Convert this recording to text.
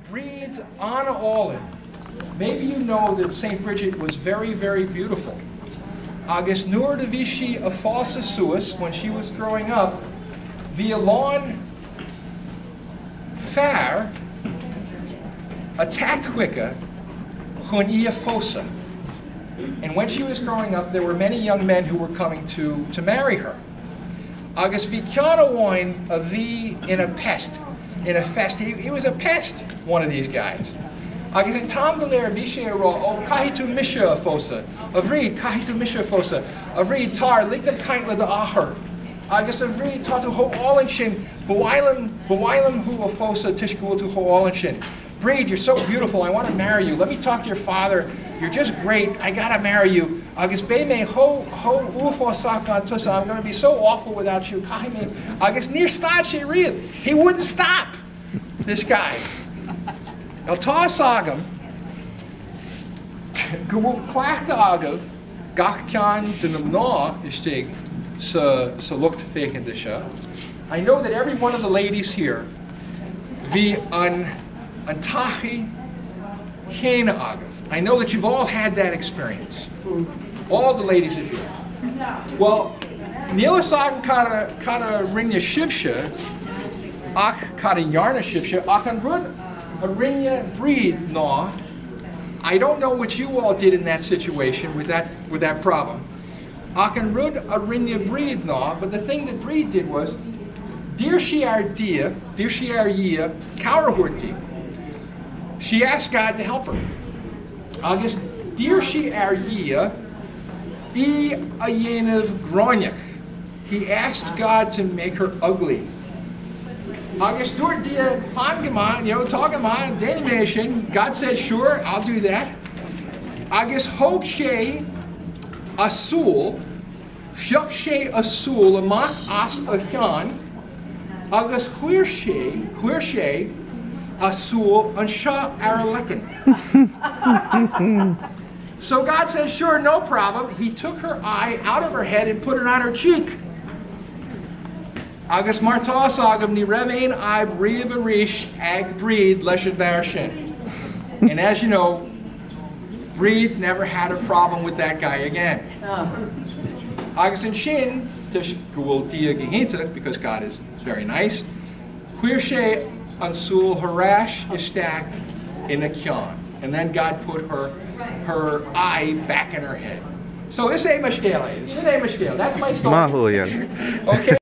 Bríde's Anna Allin. Maybe you know that St. Bridget was very, very beautiful. Agus nuair de bhí she a fása suas when she was growing up, bhí a lán fear a tachthuica chun í a fósa. And when she was growing up, there were many young men who were coming to marry her. Agus bhí ceann amháin a bhí in a pest. He was a pest, one of these guys. Agus in Tom Galer bhí sé rá, oh, caithfí tú mise a fósa. A bhríd, caithfí tú mise a fósa. A bhríd tar, lig dem caintla de áthair. Agus a bhríd tá tú hóálann sin, bhailim hu a fósa tuisciúil tú hóálann sin. Bríde, you're so beautiful, I want to marry you. Let me talk to your father. You're just great, I gotta marry you. Agus bé me ufosach an tusa, I'm gonna be so awful without you. Agus níor stad sé riad. He wouldn't stop, this guy. El tá agam, go bhfuil clachta agah, gach ceann den ná istigh sa lucht fécinn de seo. I know that every one of the ladies here, bhí an tachi chéine agah. I know that you've all had that experience. All the ladies of you. Well, níl is agam cara rinne shibse, ach cara yarna shibse, ach an rud a rinne Bríde ná. I don't know what you all did in that situation with that problem. Ach an rud a rinne Bríde ná, but the thing that Bríde did was, Dir she ar dia, dir she ar yia, Ceallaigh. She asked God to help her. Agus dir she ar yia, I a dhéanamh gráineach. He asked God to make her ugly. Agus dúir dia fangama, tagama, denimation. God said, sure, I'll do that. Agus hoog sé a súl, fiach sé a súl amach as a chean. Agus chuir sé a súl an seo ar a lecin. So God says, sure, no problem. He took her eye out of her head and put it on her cheek. Agus martás agam ní raibh eye bríomh a ríis ag Bríde leis an bheár sin. And as you know, Bríde never had a problem with that guy again. Agus an sin, go bhfuil dia gehénta, because God is very nice, chuir sé an súl harash isteach in a ceann. And then God put her eye back in her head. So it's a mashkela. That's my story. Okay.